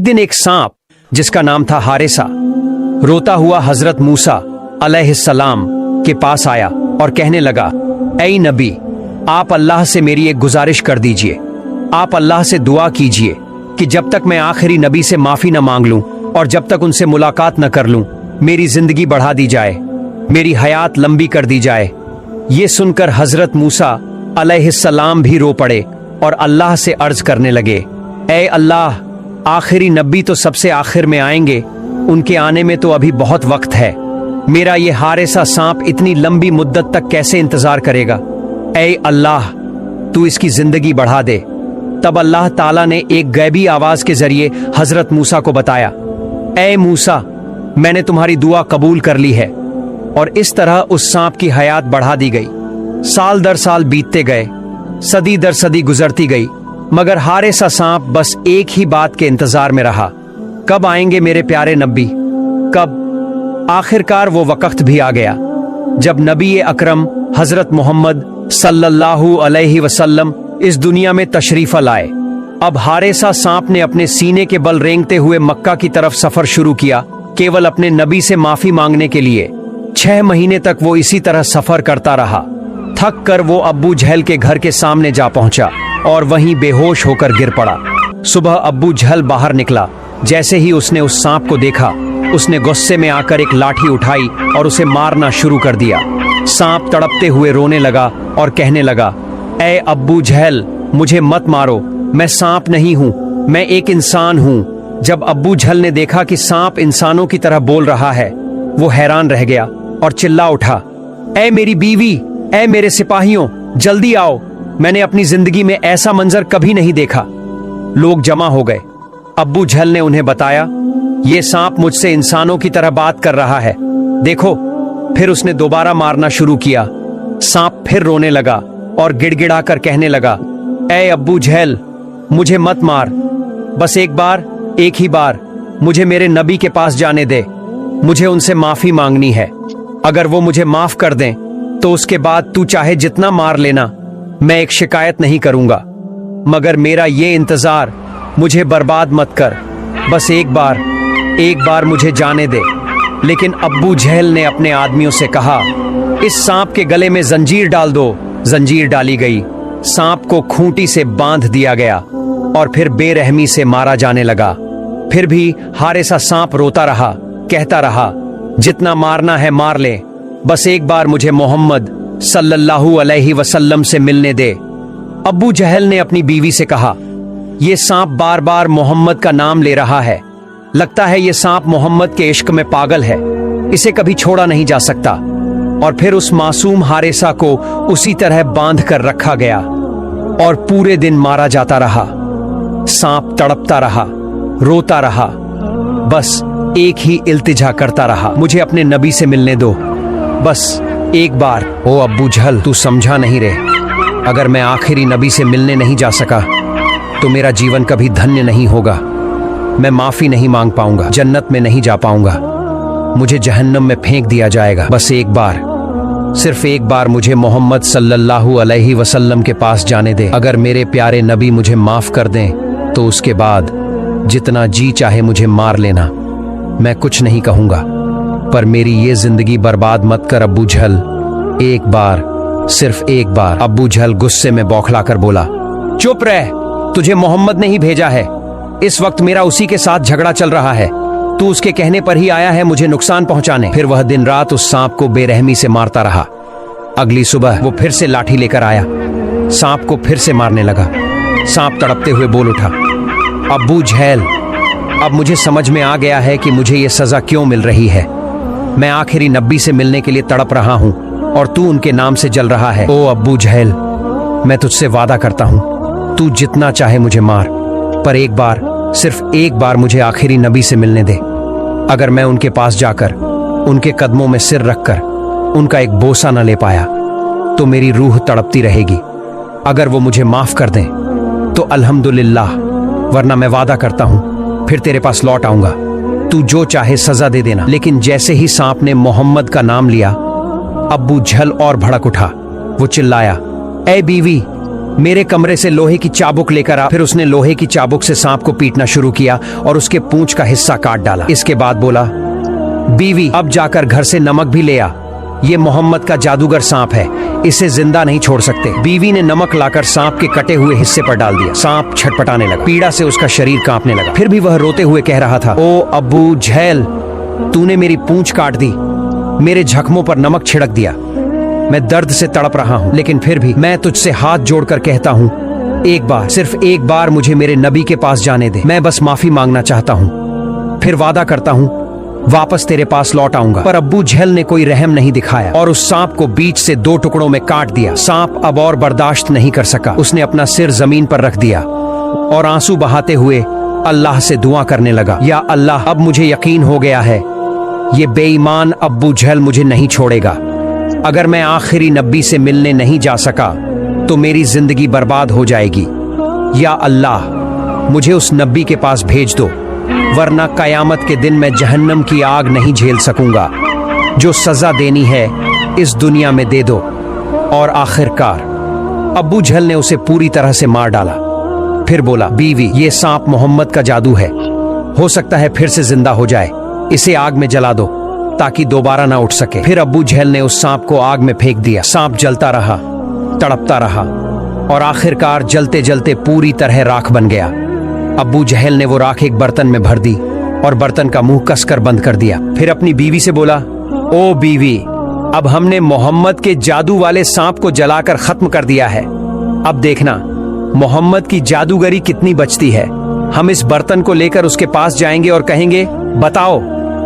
दिन एक सांप जिसका नाम था हारिसा रोता हुआ हजरत मूसा अलैहिस्सलाम के पास आया और कहने लगा, ऐ नबी, आप अल्लाह से मेरी एक गुजारिश कर दीजिए। आप अल्लाह से दुआ कीजिए कि जब तक मैं आखिरी नबी से माफी न मांग लूं और जब तक उनसे मुलाकात न कर लूं, मेरी जिंदगी बढ़ा दी जाए, मेरी हयात लंबी कर दी जाए। ये सुनकर हजरत मूसा अलैहिस्सलाम भी रो पड़े और अल्लाह से अर्ज करने लगे, ऐ अल्लाह, आखिरी नबी तो सबसे आखिर में आएंगे, उनके आने में तो अभी बहुत वक्त है। मेरा ये हारिसा सांप इतनी लंबी मुद्दत तक कैसे इंतजार करेगा? ऐ अल्लाह, तू इसकी जिंदगी बढ़ा दे। तब अल्लाह ताला ने एक गैबी आवाज के जरिए हजरत मूसा को बताया, ऐ मूसा, मैंने तुम्हारी दुआ कबूल कर ली है। और इस तरह उस सांप की हयात बढ़ा दी गई। साल दर साल बीतते गए, सदी दर सदी गुजरती गई, मगर हारिसा सांप बस एक ही बात के इंतजार में रहा, कब आएंगे मेरे प्यारे नबी, कब? आखिरकार वो वक्त भी आ गया जब नबी अकरम हजरत मोहम्मद सल्लल्लाहु अलैहि वसल्लम इस दुनिया में तशरीफ लाए। अब हारिसा सांप ने अपने सीने के बल रेंगते हुए मक्का की तरफ सफर शुरू किया, केवल अपने नबी से माफी मांगने के लिए। 6 महीने तक वो इसी तरह सफर करता रहा। थक कर वो अब्बू जहल के घर के सामने जा पहुंचा और वहीं बेहोश होकर गिर पड़ा। सुबह अब्बू जहल बाहर निकला। जैसे ही उसने उस सांप को देखा, उसने गुस्से में आकर एक लाठी उठाई और उसे मारना शुरू कर दिया। सांप तड़पते हुए रोने लगा और कहने लगा, ऐ अब्बू जहल, मुझे मत मारो, मैं सांप नहीं हूँ, मैं एक इंसान हूँ। जब अब्बू जहल ने देखा कि सांप इंसानों की तरह बोल रहा है, वो हैरान रह गया और चिल्ला उठा, ऐ मेरी बीवी, ऐ मेरे सिपाहियों, जल्दी आओ, मैंने अपनी जिंदगी में ऐसा मंजर कभी नहीं देखा। लोग जमा हो गए। अब्बू जहल ने उन्हें बताया, ये सांप मुझसे इंसानों की तरह बात कर रहा है, देखो। फिर उसने दोबारा मारना शुरू किया। सांप फिर रोने लगा और गिड़गिड़ा कर कहने लगा, ऐ अब्बू जहल, मुझे मत मार, बस एक बार, एक ही बार मुझे मेरे नबी के पास जाने दे, मुझे उनसे माफी मांगनी है। अगर वो मुझे माफ कर दें तो उसके बाद तू चाहे जितना मार लेना, मैं एक शिकायत नहीं करूंगा, मगर मेरा ये इंतजार मुझे बर्बाद मत कर, बस एक बार मुझे जाने दे। लेकिन अब्बू जहल ने अपने आदमियों से कहा, इस सांप के गले में जंजीर डाल दो। जंजीर डाली गई, सांप को खूंटी से बांध दिया गया और फिर बेरहमी से मारा जाने लगा। फिर भी हारिसा सांप रोता रहा, कहता रहा, जितना मारना है मार ले, बस एक बार मुझे मोहम्मद सल्लल्लाहु अलैहि वसल्लम से मिलने दे। अब्बू जहल ने अपनी बीवी से कहा, ये सांप बार बार मोहम्मद का नाम ले रहा है, लगता है ये सांप मोहम्मद के इश्क में पागल है, इसे कभी छोड़ा नहीं जा सकता। और फिर उस मासूम हारिसा को उसी तरह बांध कर रखा गया और पूरे दिन मारा जाता रहा। सांप तड़पता रहा, रोता रहा, बस एक ही इल्तिजा करता रहा, मुझे अपने नबी से मिलने दो, बस एक बार। ओ अब्बू जहल, तू समझा नहीं रे, अगर मैं आखिरी नबी से मिलने नहीं जा सका तो मेरा जीवन कभी धन्य नहीं होगा, मैं माफी नहीं मांग पाऊंगा, जन्नत में नहीं जा पाऊंगा, मुझे जहन्नम में फेंक दिया जाएगा। बस एक बार, सिर्फ एक बार मुझे मोहम्मद सल्लल्लाहु अलैहि वसल्लम के पास जाने दे। अगर मेरे प्यारे नबी मुझे माफ कर दें तो उसके बाद जितना जी चाहे मुझे मार लेना, मैं कुछ नहीं कहूंगा, पर मेरी ये जिंदगी बर्बाद मत कर अब्बू जहल, एक बार, सिर्फ एक बार। अब्बू जहल गुस्से में बौखला कर बोला, चुप रह, तुझे मोहम्मद ने ही भेजा है, इस वक्त मेरा उसी के साथ झगड़ा चल रहा है, तू उसके कहने पर ही आया है मुझे नुकसान पहुंचाने। फिर वह दिन रात उस सांप को बेरहमी से मारता रहा। अगली सुबह वो फिर से लाठी लेकर आया, सांप को फिर से मारने लगा। सांप तड़पते हुए बोल उठा, अब्बू जहल, अब मुझे समझ में आ गया है कि मुझे ये सजा क्यों मिल रही है। मैं आखिरी नबी से मिलने के लिए तड़प रहा हूं और तू उनके नाम से जल रहा है। ओ अब्बू जहल, मैं तुझसे वादा करता हूं, तू जितना चाहे मुझे मार, पर एक बार, सिर्फ एक बार मुझे आखिरी नबी से मिलने दे। अगर मैं उनके पास जाकर उनके कदमों में सिर रखकर उनका एक बोसा न ले पाया तो मेरी रूह तड़पती रहेगी। अगर वो मुझे माफ कर दें तो अल्हम्दुलिल्लाह, वरना मैं वादा करता हूं फिर तेरे पास लौट आऊंगा, तू जो चाहे सजा दे देना। लेकिन जैसे ही सांप ने मोहम्मद का नाम लिया, अब्बू जहल और भड़क उठा। वो चिल्लाया, ऐ बीवी, मेरे कमरे से लोहे की चाबुक लेकर आ। फिर उसने लोहे की चाबुक से सांप को पीटना शुरू किया और उसके पूंछ का हिस्सा काट डाला। इसके बाद बोला, बीवी अब जाकर घर से नमक भी ले आ, ये मोहम्मद का जादूगर सांप है, इसे जिंदा नहीं छोड़ सकते। बीवी ने नमक लाकर सांप के कटे हुए हिस्से पर डाल दिया। सांप छटपटाने लगा, पीड़ा से उसका शरीर कांपने लगा। फिर भी वह रोते हुए कह रहा था, ओ अब्बू झैल, तूने मेरी पूंछ काट दी, मेरे जख्मों पर नमक छिड़क दिया, मैं दर्द से तड़प रहा हूँ, लेकिन फिर भी मैं तुझसे हाथ जोड़कर कहता हूँ, एक बार, सिर्फ एक बार मुझे मेरे नबी के पास जाने दे। मैं बस माफी मांगना चाहता हूँ, फिर वादा करता हूँ वापस तेरे पास लौट आऊंगा। पर अब्बू झेल ने कोई रहम नहीं दिखाया और उस सांप को बीच से 2 टुकड़ों में काट दिया। सांप अब और बर्दाश्त नहीं कर सका, उसने अपना सिर जमीन पर रख दिया और आंसू बहाते हुए अल्लाह से दुआ करने लगा, या अल्लाह, अब मुझे यकीन हो गया है ये बेईमान अब्बू झेल मुझे नहीं छोड़ेगा। अगर मैं आखिरी नबी से मिलने नहीं जा सका तो मेरी जिंदगी बर्बाद हो जाएगी। या अल्लाह, मुझे उस नबी के पास भेज दो, वरना कयामत के दिन मैं जहन्नम की आग नहीं झेल सकूंगा। जो सजा देनी है इस दुनिया में दे दो। और आखिरकार अब्बू झल ने उसे पूरी तरह से मार डाला। फिर बोला, बीवी, ये सांप मोहम्मद का जादू है, हो सकता है फिर से जिंदा हो जाए, इसे आग में जला दो ताकि दोबारा ना उठ सके। फिर अब्बू झेल ने उस सांप को आग में फेंक दिया। सांप जलता रहा, तड़पता रहा और आखिरकार जलते जलते पूरी तरह राख बन गया। अब्बू जहल ने वो राख एक बर्तन में भर दी और बर्तन का मुंह कसकर बंद कर दिया। फिर अपनी बीवी से बोला, ओ बीवी, अब हमने मोहम्मद के जादू वाले सांप को जलाकर खत्म कर दिया है। अब देखना मोहम्मद की जादूगरी कितनी बचती है। हम इस बर्तन को लेकर उसके पास जाएंगे और कहेंगे, बताओ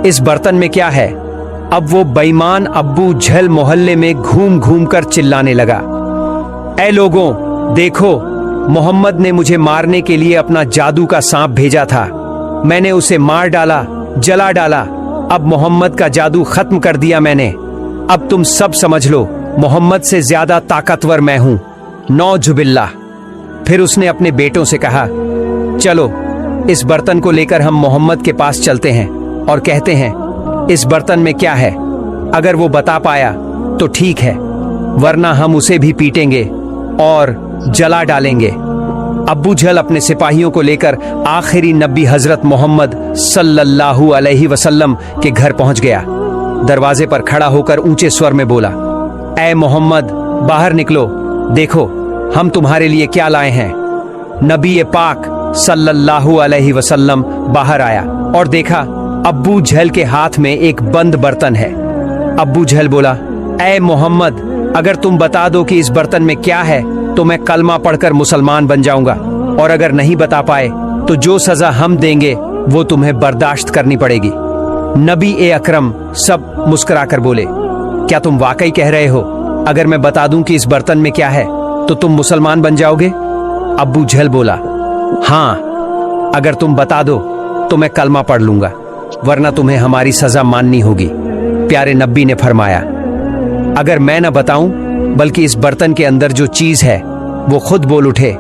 इस बर्तन में क्या है। अब वो बेईमान अब्बू झल मोहल्ले में घूम घूम कर चिल्लाने लगा, ऐ लोगों, देखो, मोहम्मद ने मुझे मारने के लिए अपना जादू का सांप भेजा था, मैंने उसे मार डाला, जला डाला, अब मोहम्मद का जादू खत्म कर दिया मैंने। अब तुम सब समझ लो, मोहम्मद से ज्यादा ताकतवर मैं हूं, नौजुबिल्लाह। फिर उसने अपने बेटों से कहा, चलो इस बर्तन को लेकर हम मोहम्मद के पास चलते हैं और कहते हैं इस बर्तन में क्या है। अगर वो बता पाया तो ठीक है, वरना हम उसे भी पीटेंगे और जला डालेंगे। अब्बू झल अपने सिपाहियों को लेकर आखिरी नबी हजरत मोहम्मद सल्लल्लाहु अलैहि वसल्लम के घर पहुंच गया। दरवाजे पर खड़ा होकर ऊंचे स्वर में बोला, ऐ मोहम्मद, बाहर निकलो, देखो हम तुम्हारे लिए क्या लाए हैं। नबी पाक सल्लल्लाहु अलैहि वसल्लम बाहर आया और देखा अब्बू झल के हाथ में एक बंद बर्तन है। अब्बू झल बोला, ऐ मोहम्मद, अगर तुम बता दो कि इस बर्तन में क्या है तो मैं कलमा पढ़कर मुसलमान बन जाऊंगा, और अगर नहीं बता पाए तो जो सजा हम देंगे वो तुम्हें बर्दाश्त करनी पड़ेगी। नबी ए अकरम सब मुस्कुराकर बोले, क्या तुम वाकई कह रहे हो? अगर मैं बता दूं कि इस बर्तन में क्या है तो तुम मुसलमान बन जाओगे? अब्बू झल बोला, हाँ, अगर तुम बता दो तो मैं कलमा पढ़ लूंगा, वरना तुम्हें हमारी सजा माननी होगी। प्यारे नबी ने फरमाया, अगर मैं न बताऊं बल्कि इस बर्तन के अंदर जो चीज है वो खुद बोल उठे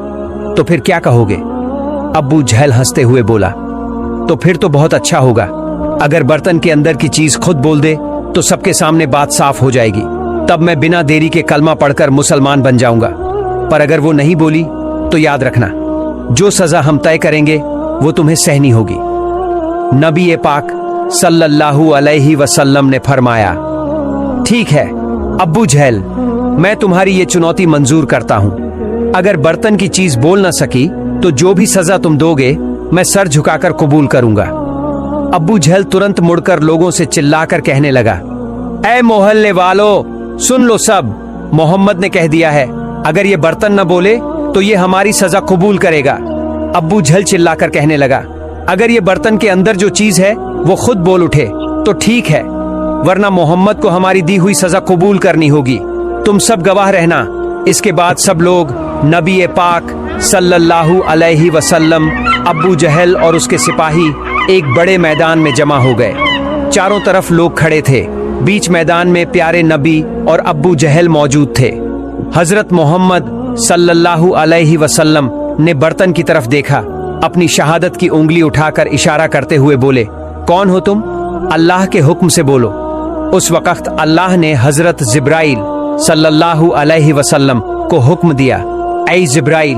तो फिर क्या कहोगे? अब्बू झल हंसते हुए बोला, तो फिर तो बहुत अच्छा होगा। अगर बर्तन के अंदर की चीज खुद बोल दे तो सबके सामने बात साफ हो जाएगी, तब मैं बिना देरी के कलमा पढ़कर मुसलमान बन जाऊंगा। पर अगर वो नहीं बोली तो याद रखना, जो सजा हम तय करेंगे वो तुम्हें सहनी होगी। नबी पाक सल्लल्लाहु अलैहि वसल्लम ने फरमाया, ठीक है अब्बू झैल, मैं तुम्हारी ये चुनौती मंजूर करता हूं। अगर बर्तन की चीज बोल ना सकी तो जो भी सजा तुम दोगे मैं सर झुकाकर कबूल करूंगा। अब्बू झैल तुरंत मुड़कर लोगों से चिल्लाकर कहने लगा, ऐ मोहल्ले वालों, सुन लो सब, मोहम्मद ने कह दिया है अगर ये बर्तन न बोले तो ये हमारी सजा कबूल करेगा। अब्बू झल चिल्लाकर कहने लगा, अगर ये बर्तन के अंदर जो चीज है वो खुद बोल उठे तो ठीक है, वरना मोहम्मद को हमारी दी हुई सजा कबूल करनी होगी। तुम सब गवाह रहना। इसके बाद सब लोग नबी पाक सल्लल्लाहु अलैहि वसल्लम, अब्बू जहल और उसके सिपाही एक बड़े मैदान में जमा हो गए। चारों तरफ लोग खड़े थे। बीच मैदान में प्यारे नबी और अब्बू जहल मौजूद थे। हजरत मोहम्मद सल्लल्लाहु अलैहि वसल्लम ने बर्तन की तरफ देखा, अपनी शहादत की उंगली उठाकर इशारा करते हुए बोले, कौन हो तुम? अल्लाह के हुक्म से बोलो। उस वक्त अल्लाह ने हजरत जिब्राइल सल्लल्लाहु अलैहि वसल्लम को हुक्म दिया, ऐ जिब्राइल,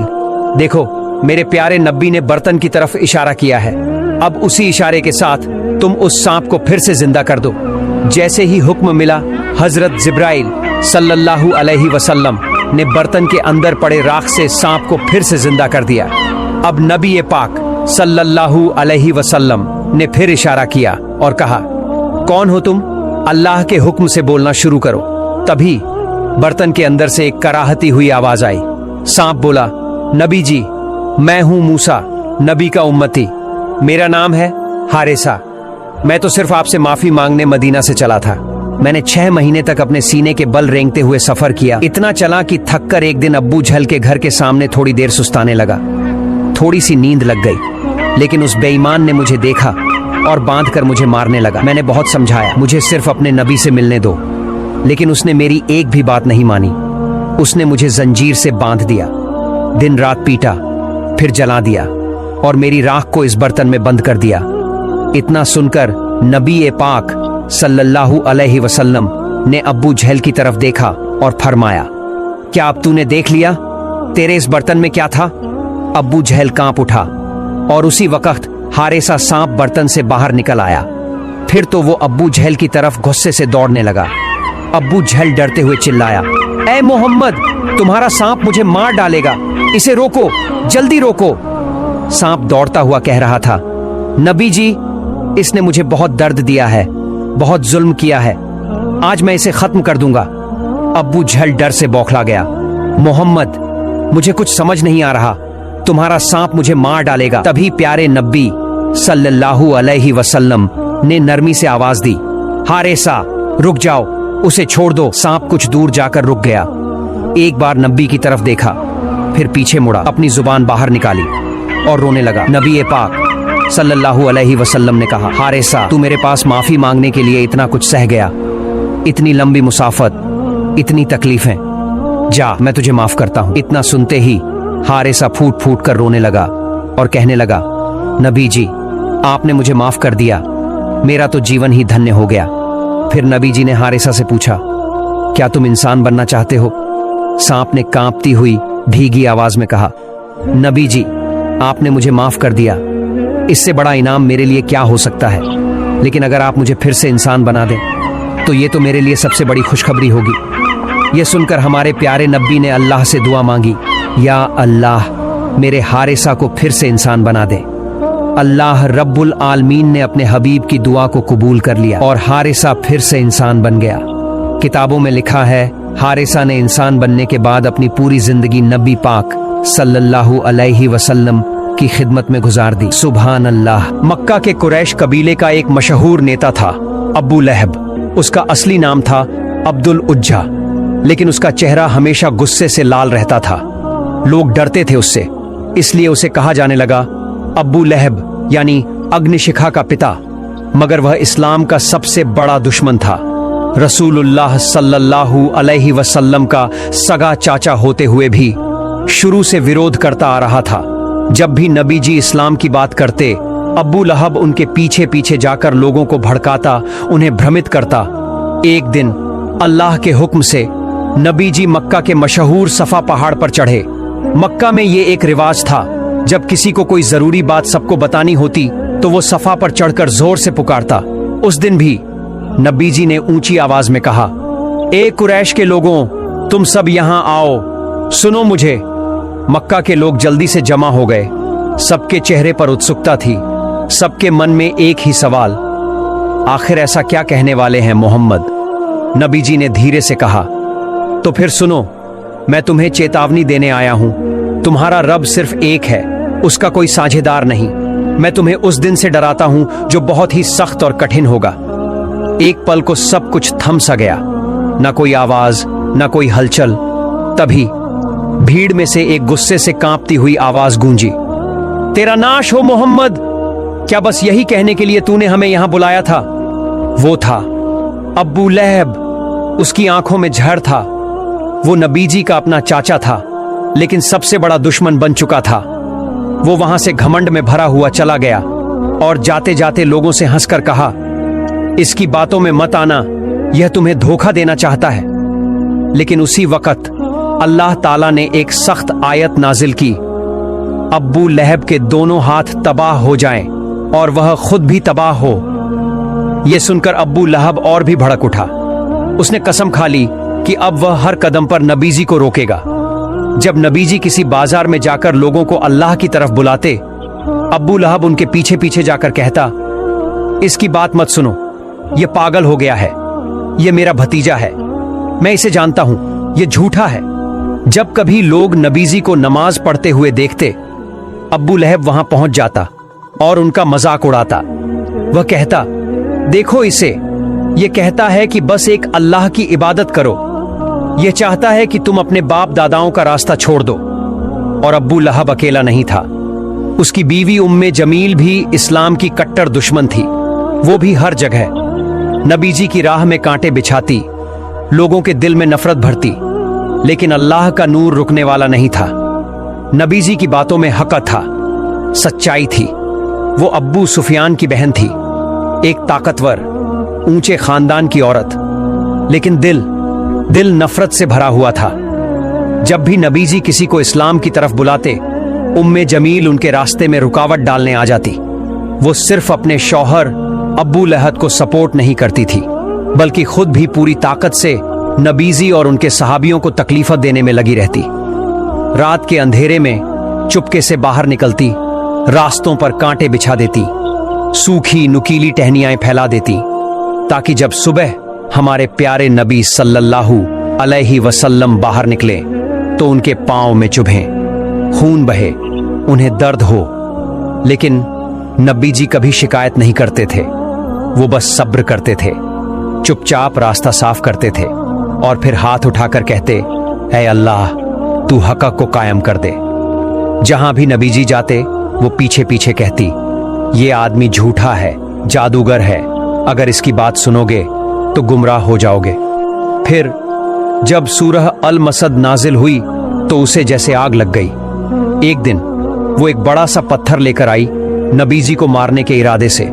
देखो मेरे प्यारे नबी ने बर्तन की तरफ इशारा किया है। अब उसी इशारे के साथ तुम उस सांप को फिर से जिंदा कर दो। जैसे ही हुक्म मिला, हजरत जिब्राइल सल्लल्लाहु अलैहि वसल्लम ने बर्तन के अंदर पड़े राख से सांप को फिर से जिंदा कर दिया। अब नबी पाक सल्लल्लाहु अलैहि वसल्लम ने फिर इशारा किया और कहा, कौन हो तुम? अल्लाह के हुक्म से बोलना शुरू करो। तभी बर्तन के अंदर से एक कराहती हुई आवाज आई। सांप बोला, नबी जी, मैं हूं मूसा, नबी का उम्मती। मेरा नाम है हारिसा। मैं तो सिर्फ आपसे माफी मांगने मदीना से चला था। मैंने 6 महीने तक अपने सीने के बल रेंगते हुए सफर किया। इतना चला कि थक कर एक दिन अब्बू झल के घर के सामने थोड़ी देर सुस्ताने लगा। थोड़ी सी नींद लग गई, लेकिन उस बेईमान ने मुझे देखा और बांधकर मुझे मारने लगा। मैंने बहुत समझाया, मुझे सिर्फ अपने नबी से मिलने दो, लेकिन उसने मेरी एक भी बात नहीं मानी। उसने मुझे जंजीर से बांध दिया, दिन रात पीटा, फिर जला दिया और मेरी राख को इस बर्तन में बंद कर दिया। इतना सुनकर नबी पाक सल्लल्लाहु अलैहि वसल्लम ने अब्बू झेल की तरफ देखा और फरमाया, क्या अब तूने देख लिया तेरे इस बर्तन में क्या था? अब्बू झेल कांप उठा और उसी वक्त हारिसा सांप बर्तन से बाहर निकल आया। फिर तो वो अब्बू झेल की तरफ गुस्से से दौड़ने लगा। अब्बू झेल डरते हुए चिल्लाया, ऐ मोहम्मद, तुम्हारा सांप मुझे मार डालेगा, इसे रोको, जल्दी रोको। सांप दौड़ता हुआ कह रहा था, नबी जी, इसने मुझे बहुत दर्द दिया है, बहुत जुल्म किया है, आज मैं इसे खत्म कर दूंगा। अब्बू झेल डर से बौखला गया। मोहम्मद, मुझे कुछ समझ नहीं आ रहा, तुम्हारा सांप मुझे मार डालेगा। तभी प्यारे नबी सल्लल्लाहु अलैहि वसल्लम ने नरमी से आवाज दी, हारिसा, रुक जाओ, उसे छोड़ दो। सांप कुछ दूर जाकर रुक गया। एक बार नबी की तरफ देखा, फिर पीछे मुड़ा, अपनी जुबान बाहर निकाली और रोने लगा। नबी पाक सल्लल्लाहु अलैहि वसल्लम ने कहा, हारिसा, तू मेरे पास माफी मांगने के लिए इतना कुछ सह गया, इतनी लंबी मुसाफत, इतनी तकलीफें, जा, मैं तुझे माफ करता हूं। इतना सुनते ही हारिसा फूट फूट कर रोने लगा और कहने लगा, नबी जी, आपने मुझे माफ कर दिया, मेरा तो जीवन ही धन्य हो गया। फिर नबी जी ने हारिसा से पूछा, क्या तुम इंसान बनना चाहते हो? सांप ने कांपती हुई भीगी आवाज में कहा, नबी जी, आपने मुझे माफ कर दिया, इससे बड़ा इनाम मेरे लिए क्या हो सकता है। लेकिन अगर आप मुझे फिर से इंसान बना दें तो ये तो मेरे लिए सबसे बड़ी खुशखबरी होगी। यह सुनकर हमारे प्यारे नबी ने अल्लाह से दुआ मांगी, या अल्लाह, मेरे हारिसा को फिर से इंसान बना दे। अल्लाह रब्बुल आलमीन ने अपने हबीब की दुआ को कबूल कर लिया और हारिसा फिर से इंसान बन गया। किताबों में लिखा है, हारिसा ने इंसान बनने के बाद अपनी पूरी जिंदगी नबी पाक सल्लल्लाहु अलैहि वसल्लम की खिदमत में गुजार दी। सुभान अल्लाह। मक्का के कुरैश कबीले का एक मशहूर नेता था अबू लहब। उसका असली नाम था अब्दुल उज्जा, लेकिन उसका चेहरा हमेशा गुस्से से लाल रहता था। लोग डरते थे उससे, इसलिए उसे कहा जाने लगा अबू लहब, यानी अग्निशिखा का पिता। मगर वह इस्लाम का सबसे बड़ा दुश्मन था। रसूलुल्लाह सल्लल्लाहु अलैहि वसल्लम का सगा चाचा होते हुए भी शुरू से विरोध करता आ रहा था। जब भी नबी जी इस्लाम की बात करते, अबू लहब उनके पीछे पीछे जाकर लोगों को भड़काता, उन्हें भ्रमित करता। एक दिन अल्लाह के हुक्म से नबी जी मक्का के मशहूर सफा पहाड़ पर चढ़े। मक्का में ये एक रिवाज था, जब किसी को कोई जरूरी बात सबको बतानी होती तो वो सफा पर चढ़कर जोर से पुकारता। उस दिन भी नबी जी ने ऊंची आवाज में कहा, ए कुरैश के लोगों, तुम सब यहां आओ, सुनो मुझे। मक्का के लोग जल्दी से जमा हो गए। सबके चेहरे पर उत्सुकता थी, सबके मन में एक ही सवाल, आखिर ऐसा क्या कहने वाले हैं मोहम्मद? नबी जी ने धीरे से कहा, तो फिर सुनो, मैं तुम्हें चेतावनी देने आया हूं। तुम्हारा रब सिर्फ एक है, उसका कोई साझेदार नहीं। मैं तुम्हें उस दिन से डराता हूं जो बहुत ही सख्त और कठिन होगा। एक पल को सब कुछ थम सा गया, ना कोई आवाज, ना कोई हलचल। तभी भीड़ में से एक गुस्से से कांपती हुई आवाज गूंजी, तेरा नाश हो मोहम्मद, क्या बस यही कहने के लिए तूने हमें यहां बुलाया था? वो था अब्बू लहब। उसकी आंखों में जहर था। वो नबी जी का अपना चाचा था, लेकिन सबसे बड़ा दुश्मन बन चुका था। वो वहां से घमंड में भरा हुआ चला गया और जाते जाते लोगों से हंसकर कहा, इसकी बातों में मत आना, यह तुम्हें धोखा देना चाहता है। लेकिन उसी वक्त अल्लाह ताला ने एक सख्त आयत नाजिल की, अब्बू लहब के दोनों हाथ तबाह हो जाएं और वह खुद भी तबाह हो। यह सुनकर अब्बू लहब और भी भड़क उठा। उसने कसम खा ली कि अब वह हर कदम पर नबीजी को रोकेगा। जब नबीजी किसी बाजार में जाकर लोगों को अल्लाह की तरफ बुलाते, अब्बू लहब उनके पीछे पीछे जाकर कहता, इसकी बात मत सुनो, यह पागल हो गया है, यह मेरा भतीजा है, मैं इसे जानता हूं, यह झूठा है। जब कभी लोग नबीजी को नमाज पढ़ते हुए देखते, अब्बू लहब वहां पहुंच जाता और उनका मजाक उड़ाता। वह कहता, देखो इसे, यह कहता है कि बस एक अल्लाह की इबादत करो, यह चाहता है कि तुम अपने बाप दादाओं का रास्ता छोड़ दो। और अब्बू लहब अकेला नहीं था, उसकी बीवी उम्मे जमील भी इस्लाम की कट्टर दुश्मन थी। वो भी हर जगह नबीजी की राह में कांटे बिछाती, लोगों के दिल में नफरत भरती, लेकिन अल्लाह का नूर रुकने वाला नहीं था। नबीजी की बातों में हक़ था, सच्चाई थी। वो अब्बू सुफियान की बहन थी, एक ताकतवर ऊंचे खानदान की औरत, लेकिन दिल नफरत से भरा हुआ था। जब भी नबीजी किसी को इस्लाम की तरफ बुलाते, उम्मे जमील उनके रास्ते में रुकावट डालने आ जाती। वो सिर्फ अपने शौहर अब्बू लहब को सपोर्ट नहीं करती थी, बल्कि खुद भी पूरी ताकत से नबीजी और उनके सहाबियों को तकलीफ देने में लगी रहती। रात के अंधेरे में चुपके से बाहर निकलती, रास्तों पर कांटे बिछा देती, सूखी नुकीली टहनियां फैला देती, ताकि जब सुबह हमारे प्यारे नबी सल्लल्लाहु अलैहि वसल्लम बाहर निकले तो उनके पांव में चुभें, खून बहे, उन्हें दर्द हो। लेकिन नबी जी कभी शिकायत नहीं करते थे, वो बस सब्र करते थे, चुपचाप रास्ता साफ करते थे और फिर हाथ उठाकर कहते, ऐ अल्लाह, तू हक़ को कायम कर दे। जहां भी नबी जी जाते, वो पीछे पीछे कहती, ये आदमी झूठा है, जादूगर है, अगर इसकी बात सुनोगे तो गुमराह हो जाओगे। फिर जब सूरह अल मसद नाजिल हुई तो उसे जैसे आग लग गई। एक दिन वो एक बड़ा सा पत्थर लेकर आई नबीजी को मारने के इरादे से।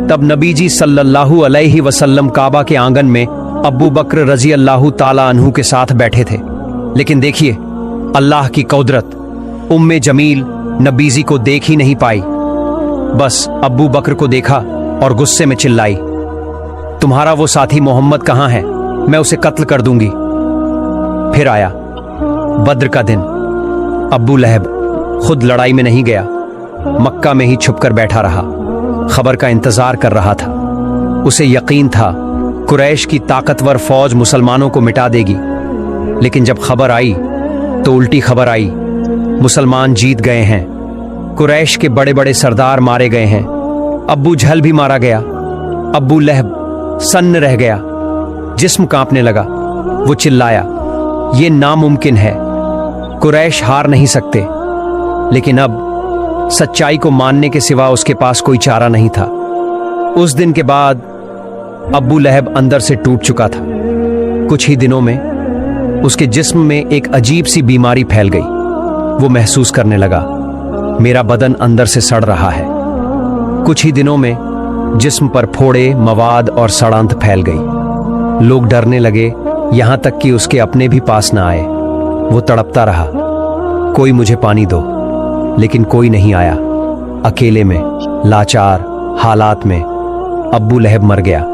तब नबीजी सल्लल्लाहु अलैहि वसल्लम काबा के आंगन में अब्बू बकर रजी अल्लाह ताला अन्हु के साथ बैठे थे। लेकिन देखिए अल्लाह की कुदरत, उम्मे जमील नबीजी को देख ही नहीं पाई, बस अब्बू बकर को देखा और गुस्से में चिल्लाई, तुम्हारा वो साथी मोहम्मद कहां है, मैं उसे कत्ल कर दूंगी। फिर आया बद्र का दिन। अब्बू लहब खुद लड़ाई में नहीं गया, मक्का में ही छुपकर बैठा रहा, खबर का इंतजार कर रहा था। उसे यकीन था कुरैश की ताकतवर फौज मुसलमानों को मिटा देगी, लेकिन जब खबर आई तो उल्टी खबर आई, मुसलमान जीत गए हैं, कुरैश के बड़े बड़े सरदार मारे गए हैं। अब्बू झल भी मारा गया। अब्बू लहब सन्न रह गया, जिस्म कांपने लगा। वो चिल्लाया, ये नामुमकिन है, कुरैश हार नहीं सकते। लेकिन अब सच्चाई को मानने के सिवा उसके पास कोई चारा नहीं था। उस दिन के बाद अब्बू लहब अंदर से टूट चुका था। कुछ ही दिनों में उसके जिस्म में एक अजीब सी बीमारी फैल गई। वो महसूस करने लगा, मेरा बदन अंदर से सड़ रहा है। कुछ ही दिनों में जिस्म पर फोड़े, मवाद और सड़ांत फैल गई। लोग डरने लगे, यहां तक कि उसके अपने भी पास ना आए। वो तड़पता रहा, कोई मुझे पानी दो, लेकिन कोई नहीं आया। अकेले में, लाचार हालात में अब्बू लहब मर गया।